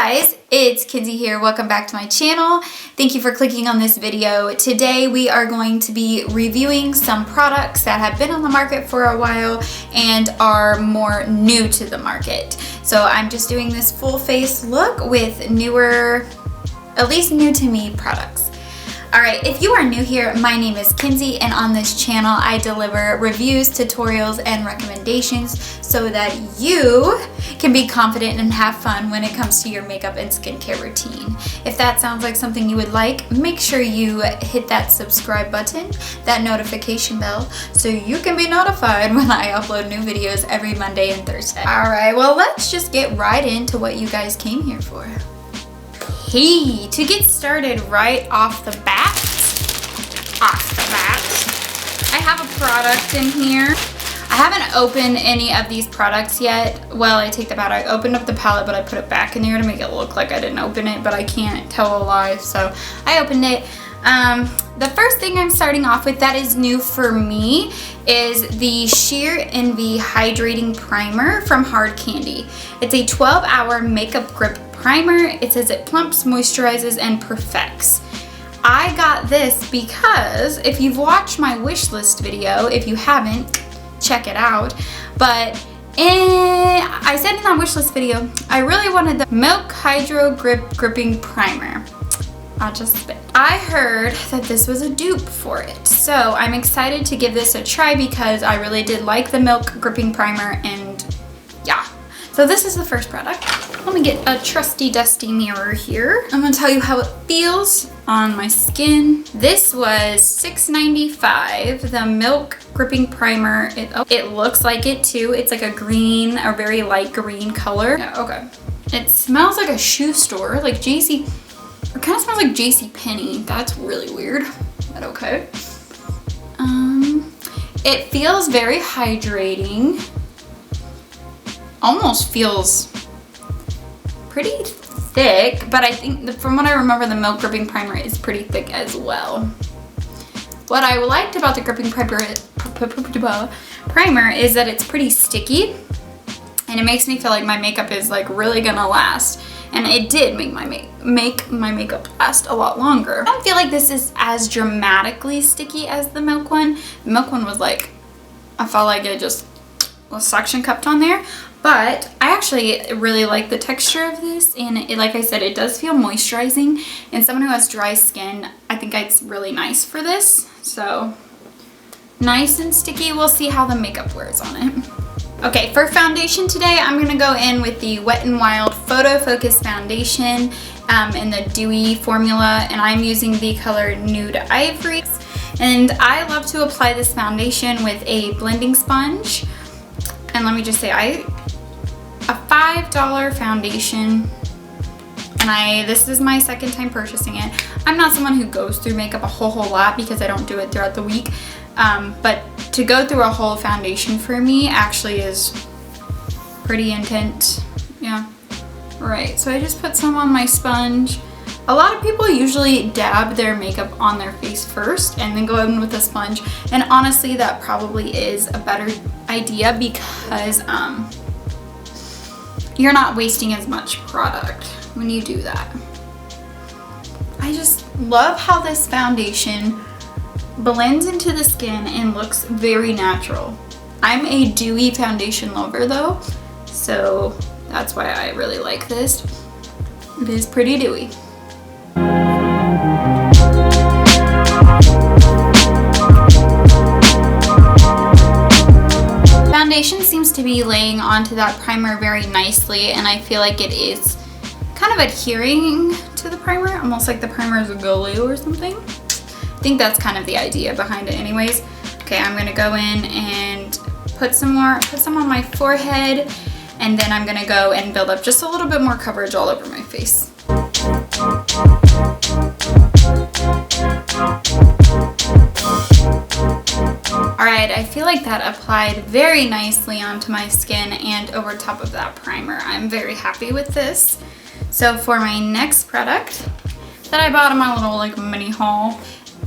guys, it's Kinsey here. Welcome back to my channel. Thank you for clicking on this video. Today we are going to be reviewing some products that have been on the market for a while and are more new to the market. So I'm just doing this full face look with newer, at least new to me products. Alright, if you are new here, my name is Kinsey, and on this channel I deliver reviews, tutorials, and recommendations so that you can be confident and have fun when it comes to your makeup and skincare routine. If that sounds like something you would like, make sure you hit that subscribe button, that notification bell, so you can be notified when I upload new videos every Monday and Thursday. Alright, well let's just get right into what you guys came here for. Hey, to get started right off the bat, I have a product in here. I haven't opened any of these products yet. Well, I take that out. I opened up the palette, but I put it back in there to make it look like I didn't open it, but I can't tell a lie, so I opened it. The first thing I'm starting off with that is new for me is the Sheer Envy Hydrating Primer from Hard Candy. It's a 12-hour makeup grip primer. It says it plumps, moisturizes, and perfects. I got this because if you've watched my wish list video, if you haven't, check it out. But I said in that wish list video, I really wanted the Milk Hydro Gripping Primer. I'll just spit. I heard that this was a dupe for it, so I'm excited to give this a try because I really did like the Milk Gripping Primer, and yeah. So this is the first product. Let me get a trusty dusty mirror here. I'm gonna tell you how it feels on my skin. This was $6.95, the Milk Gripping Primer. It looks like it too. It's like a green, a very light green color. Yeah, okay. It smells like a shoe store, like JC, it kind of smells like JCPenney. That's really weird, but okay. It feels very hydrating. Almost feels pretty thick, but I think from what I remember, the Milk Gripping Primer is pretty thick as well. What I liked about the gripping primer is that it's pretty sticky, and it makes me feel like my makeup is like really gonna last. And it did make my makeup last a lot longer. I don't feel like this is as dramatically sticky as the Milk one. The Milk one was like, I felt like it just was suction cupped on there. But I actually really like the texture of this, and it, like I said, it does feel moisturizing. And someone who has dry skin, I think it's really nice for this. So nice and sticky. We'll see how the makeup wears on it. Okay, for foundation today, I'm gonna go in with the Wet n Wild Photo Focus Foundation in the Dewy formula, and I'm using the color Nude Ivory. And I love to apply this foundation with a blending sponge. And let me just say, a $5 foundation, and this is my second time purchasing it. I'm not someone who goes through makeup a whole lot because I don't do it throughout the week. But to go through a whole foundation for me actually is pretty intense. Yeah. Right, so I just put some on my sponge. A lot of people usually dab their makeup on their face first and then go in with a sponge. And honestly, that probably is a better idea because you're not wasting as much product when you do that. I just love how this foundation blends into the skin and looks very natural. I'm a dewy foundation lover though, so that's why I really like this. It is pretty dewy. Foundation seems to be laying onto that primer very nicely, and I feel like it is kind of adhering to the primer, almost like the primer is a glue or something. I think that's kind of the idea behind it anyways. Okay, I'm gonna go in and put some on my forehead, and then I'm gonna go and build up just a little bit more coverage all over my face. Alright, I feel like that applied very nicely onto my skin and over top of that primer. I'm very happy with this. So for my next product that I bought in my little like mini haul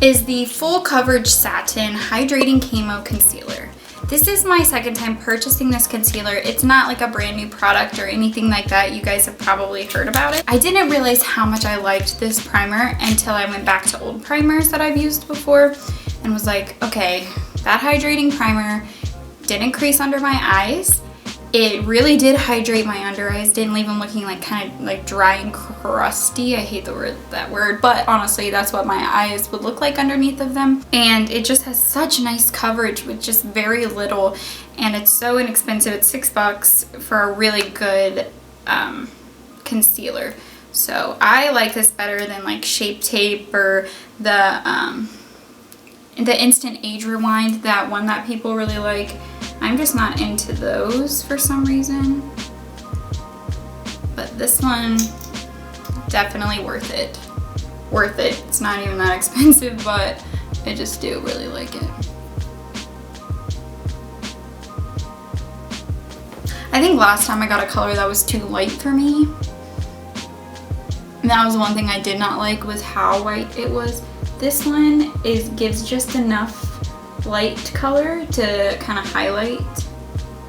is the Full Coverage Satin Hydrating Camo Concealer. This is my second time purchasing this concealer. It's not like a brand new product or anything like that. You guys have probably heard about it. I didn't realize how much I liked this primer until I went back to old primers that I've used before and was like, okay, that hydrating primer didn't crease under my eyes. It really did hydrate my under eyes, didn't leave them looking like kind of like dry and crusty. I hate that word, but honestly, that's what my eyes would look like underneath of them. And it just has such nice coverage with just very little, and it's so inexpensive. It's $6 for a really good concealer. So I like this better than like Shape Tape or the Instant Age Rewind, that one that people really like. I'm just not into those for some reason. But this one, definitely worth it. Worth it. It's not even that expensive, but I just do really like it. I think last time I got a color that was too light for me. And that was one thing I did not like, was how white it was. This one gives just enough light color to kind of highlight,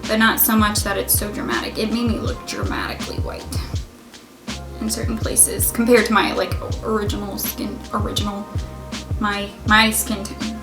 but not so much that it's so dramatic. It made me look dramatically white in certain places compared to my like my skin tone.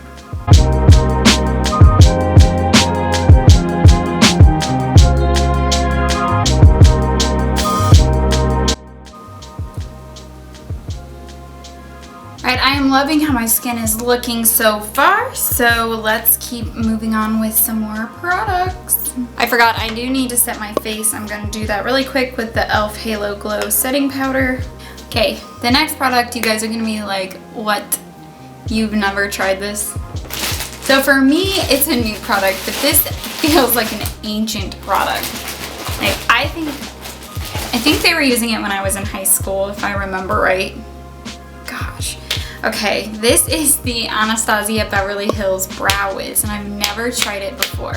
Alright, I am loving how my skin is looking so far, so let's keep moving on with some more products. I forgot, I do need to set my face. I'm going to do that really quick with the e.l.f. Halo Glow Setting Powder. Okay, the next product, you guys are going to be like, what? You've never tried this? So for me, it's a new product, but this feels like an ancient product. Like, I think they were using it when I was in high school, if I remember right. Gosh. Okay, this is the Anastasia Beverly Hills Brow Wiz, and I've never tried it before.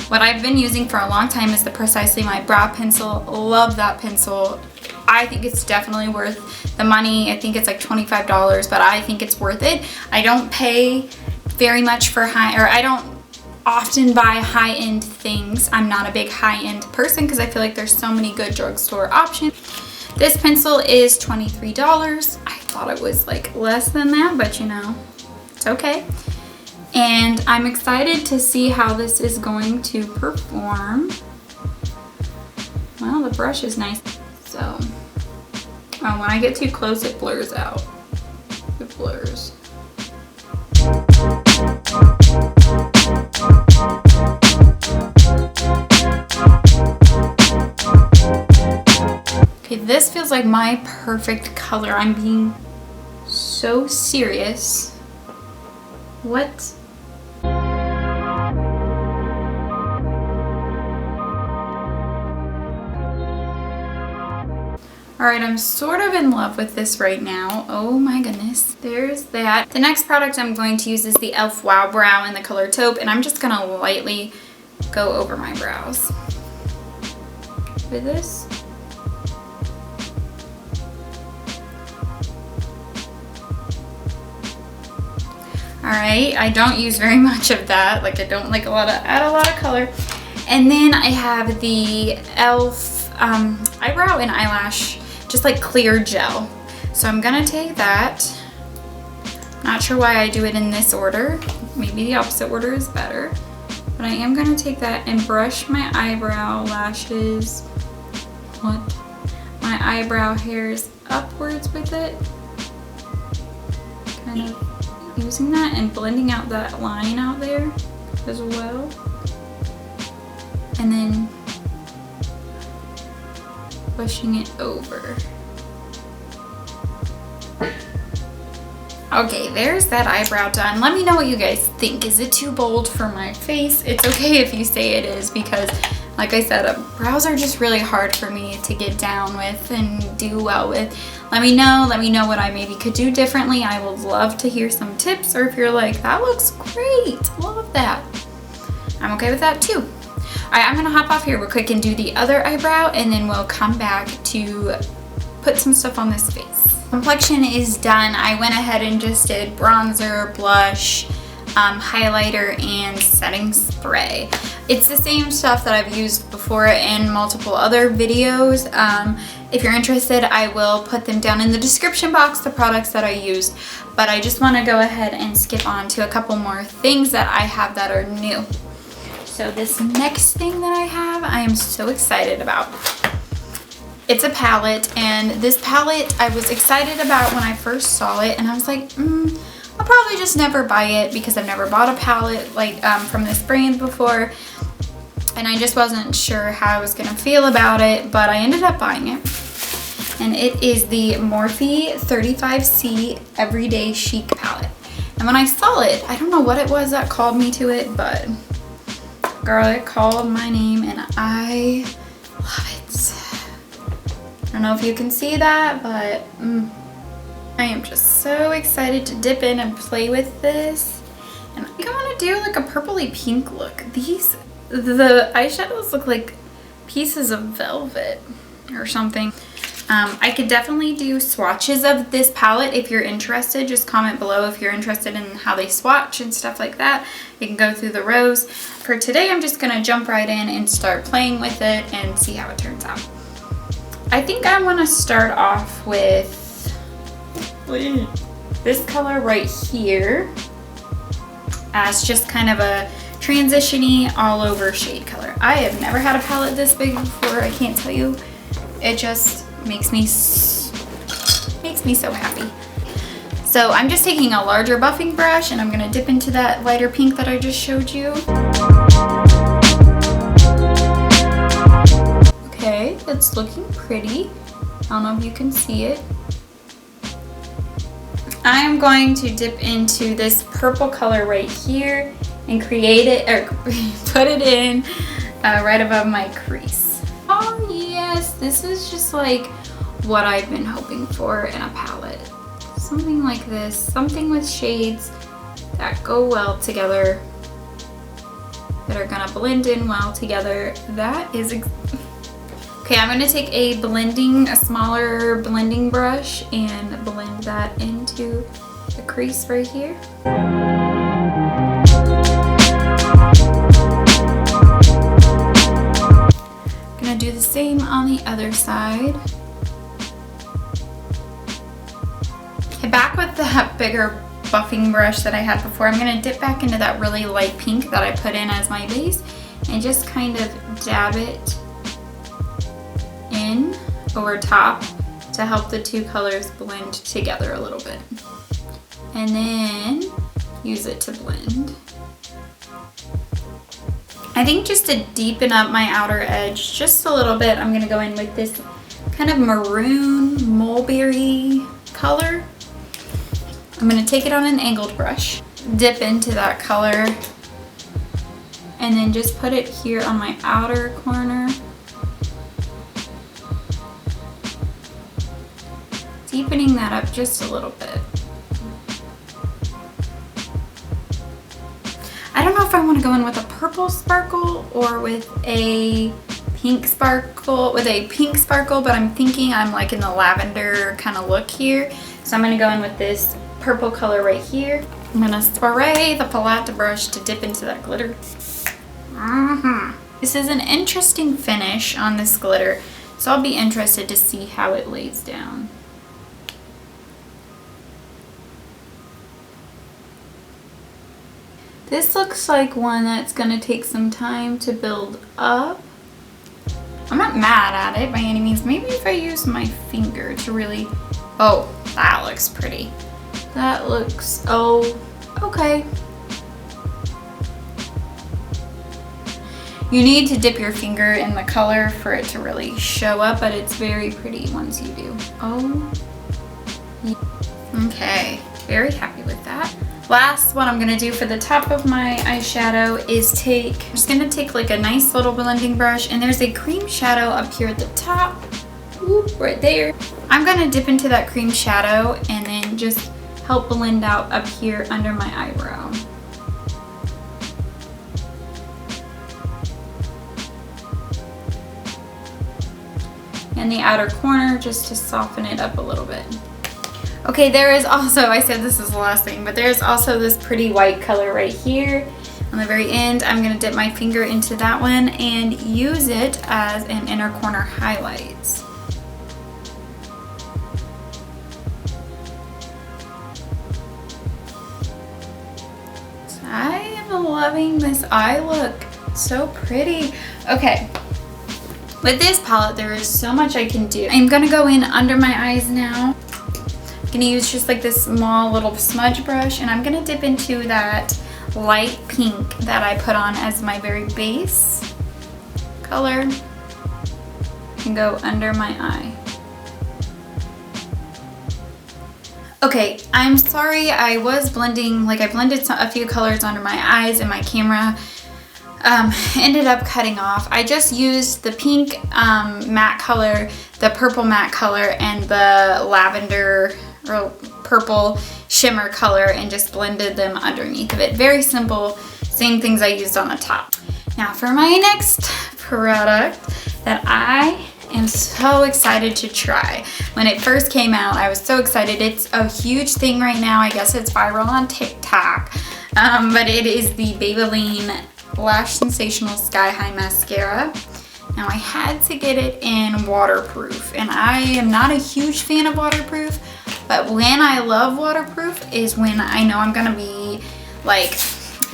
What I've been using for a long time is the Precisely My Brow Pencil. Love that pencil. I think it's definitely worth the money. I think it's like $25, but I think it's worth it. I don't pay very much for I don't often buy high-end things. I'm not a big high-end person because I feel like there's so many good drugstore options. This pencil is $23. I thought it was like less than that, but you know, it's okay. And I'm excited to see how this is going to perform. Well, the brush is nice. So, oh, when I get too close, it blurs out. It blurs. Okay, this feels like my perfect color. I'm being so serious. What? Alright, I'm sort of in love with this right now. Oh my goodness. There's that. The next product I'm going to use is the e.l.f. Wow Brow in the color Taupe, and I'm just going to lightly go over my brows with this. Alright, I don't use very much of that. Like, I don't like add a lot of color. And then I have the e.l.f. eyebrow and eyelash, just like clear gel. So I'm gonna take that. Not sure why I do it in this order. Maybe the opposite order is better. But I am gonna take that and brush my eyebrow lashes. My eyebrow hairs upwards with it. Kind of using that and blending out that line out there as well. And then pushing it over. Okay, there's that eyebrow done. Let me know what you guys think. Is it too bold for my face? It's okay if you say it is, because like I said, brows are just really hard for me to get down with and do well with. Let me know what I maybe could do differently. I would love to hear some tips, or if you're like, that looks great, love that. I'm okay with that too. Alright, I'm gonna hop off here real quick and do the other eyebrow, and then we'll come back to put some stuff on this face. Complexion is done. I went ahead and just did bronzer, blush, highlighter and setting spray. It's the same stuff that I've used before in multiple other videos. If you're interested, I will put them down in the description box, the products that I used. But I just want to go ahead and skip on to a couple more things that I have that are new. So this next thing that I have, I am so excited about. It's a palette, and this palette I was excited about when I first saw it, and I was like, I'll probably just never buy it because I've never bought a palette like from this brand before, and I just wasn't sure how I was gonna feel about it, but I ended up buying it. And it is the Morphe 35C Everyday Chic palette. And when I saw it, I don't know what it was that called me to it, but girl, it called my name, and I love it. I don't know if you can see that, but I am just so excited to dip in and play with this. And I think I want to do like a purpley pink look. The eyeshadows look like pieces of velvet or something. I could definitely do swatches of this palette if you're interested. Just comment below if you're interested in how they swatch and stuff like that. You can go through the rows. For today, I'm just gonna jump right in and start playing with it and see how it turns out. I think I want to start off with this color right here as just kind of a transition-y all over shade color. I have never had a palette this big before. I can't tell you. It just makes me so happy. So I'm just taking a larger buffing brush and I'm gonna dip into that lighter pink that I just showed you. Okay, it's looking pretty. I don't know if you can see it. I am going to dip into this purple color right here and create it, or put it in right above my crease. Oh yes, this is just like what I've been hoping for in a palette. Something like this, something with shades that go well together, that are gonna blend in well together. That is okay. I'm gonna take a smaller blending brush and blend that into the crease right here. Gonna do the same on the other side. Okay, back with that bigger buffing brush that I had before, I'm gonna dip back into that really light pink that I put in as my base and just kind of dab it in over top to help the two colors blend together a little bit. And then use it to blend. I think just to deepen up my outer edge just a little bit, I'm gonna go in with this kind of maroon mulberry color. I'm gonna take it on an angled brush, dip into that color, and then just put it here on my outer corner. Deepening that up just a little bit. I don't know if I want to go in with a purple sparkle or with a pink sparkle, but I'm thinking I'm like in the lavender kind of look here. So I'm going to go in with this purple color right here. I'm going to spray the palette brush to dip into that glitter. This is an interesting finish on this glitter, so I'll be interested to see how it lays down. This looks like one that's gonna take some time to build up. I'm not mad at it by any means. Maybe if I use my finger to really, oh, that looks pretty. That looks, oh, okay. You need to dip your finger in the color for it to really show up, but it's very pretty once you do. Oh, okay, very happy with that. Last, what I'm gonna do for the top of my eyeshadow is I'm just gonna take like a nice little blending brush, and there's a cream shadow up here at the top, right there. I'm gonna dip into that cream shadow and then just help blend out up here under my eyebrow. And the outer corner just to soften it up a little bit. Okay, there is also, I said this is the last thing, but there's also this pretty white color right here on the very end. I'm gonna dip my finger into that one and use it as an inner corner highlight. I am loving this eye look. So pretty. Okay. With this palette, there is so much I can do. I'm gonna go in under my eyes now. I'm gonna use just like this small little smudge brush, and I'm gonna dip into that light pink that I put on as my very base color and go under my eye. Okay, I'm sorry, I was blending, like I blended a few colors under my eyes and my camera ended up cutting off. I just used the pink matte color, the purple matte color, and the lavender or purple shimmer color and just blended them underneath of it. Very simple, same things I used on the top. Now for my next product that I am so excited to try. When it first came out, I was so excited. It's a huge thing right now. I guess it's viral on TikTok, but it is the Maybelline Lash Sensational Sky High Mascara. Now I had to get it in waterproof, and I am not a huge fan of waterproof, but when I love waterproof is when I know I'm gonna be like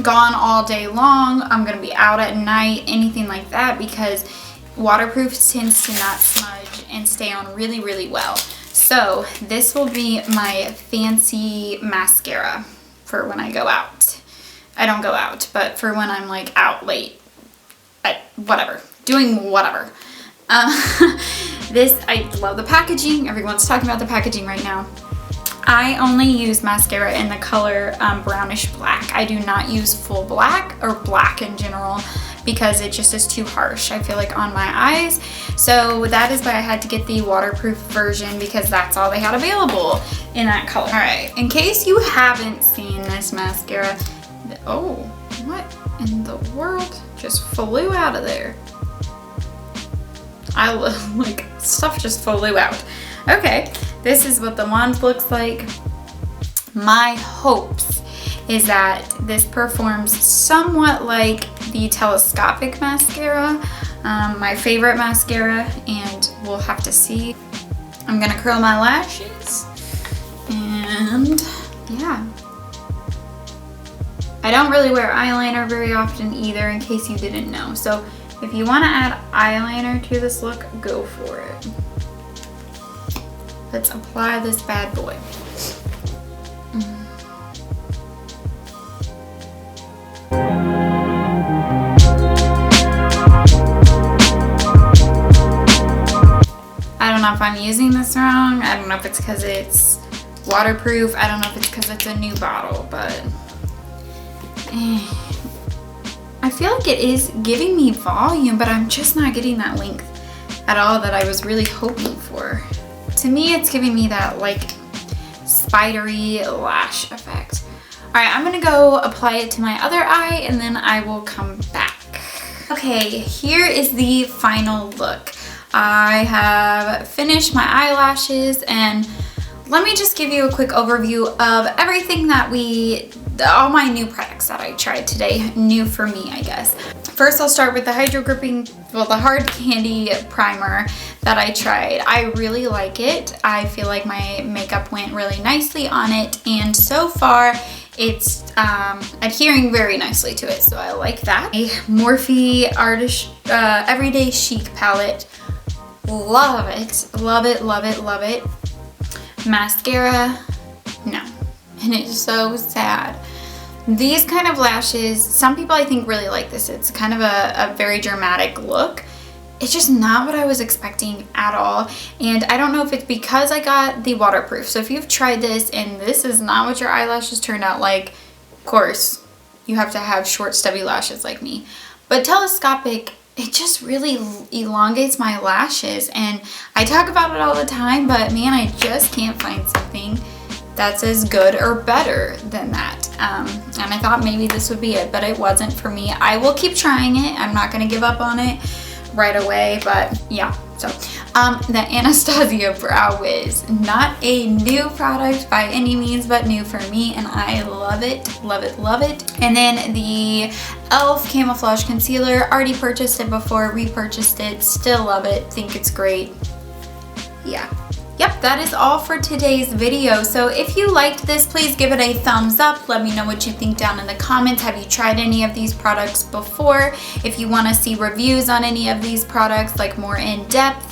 gone all day long, I'm gonna be out at night, anything like that, because waterproof tends to not smudge and stay on really, really well. So this will be my fancy mascara for when I go out. I don't go out, but for when I'm like out late at whatever, doing whatever. This, I love the packaging. Everyone's talking about the packaging right now. I only use mascara in the color brownish black. I do not use full black or black in general because it just is too harsh, I feel like, on my eyes. So that is why I had to get the waterproof version, because that's all they had available in that color. All right, in case you haven't seen this mascara, oh, what in the world just flew out of there? Like, stuff just flew out. Okay, this is what the wand looks like. My hopes is that this performs somewhat like the telescopic mascara, my favorite mascara, and we'll have to see. I'm gonna curl my lashes, and yeah. I don't really wear eyeliner very often either, in case you didn't know. So if you want to add eyeliner to this look, go for it. Let's apply this bad boy. I don't know if I'm using this wrong. I don't know if it's because it's waterproof. I don't know if it's because it's a new bottle, but I feel like it is giving me volume, but I'm just not getting that length at all that I was really hoping for. To me, it's giving me that like spidery lash effect. All right, I'm gonna go apply it to my other eye and then I will come back. Okay, here is the final look. I have finished my eyelashes, and let me just give you a quick overview of everything that all my new products that I tried today, new for me, I guess. First, I'll start with the Hydro Gripping, well, the Hard Candy Primer that I tried. I really like it. I feel like my makeup went really nicely on it, and so far, it's adhering very nicely to it, so I like that. A Morphe Everyday Chic palette. Love it, love it, love it, love it. Mascara, no. And it's so sad. These kind of lashes, some people I think really like this. It's kind of a very dramatic look. It's just not what I was expecting at all. And I don't know if it's because I got the waterproof. So if you've tried this and this is not what your eyelashes turned out like, of course, you have to have short stubby lashes like me. But telescopic, it just really elongates my lashes, and I talk about it all the time, but man, I just can't find something that's as good or better than that. And I thought maybe this would be it, but it wasn't for me. I will keep trying it. I'm not gonna give up on it right away, but yeah. So The Anastasia Brow Wiz. Not a new product by any means, but new for me, and I love it, love it, love it. And then the e.l.f. Camouflage Concealer. Already purchased it before, repurchased it, still love it, think it's great. Yeah. Yep, that is all for today's video. So if you liked this, please give it a thumbs up. Let me know what you think down in the comments. Have you tried any of these products before? If you want to see reviews on any of these products, like more in depth,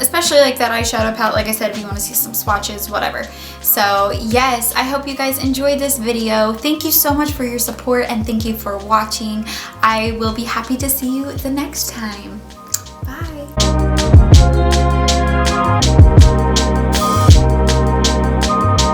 especially like that eyeshadow palette, like I said, if you want to see some swatches, whatever. So yes, I hope you guys enjoyed this video. Thank you so much for your support and thank you for watching. I will be happy to see you the next time.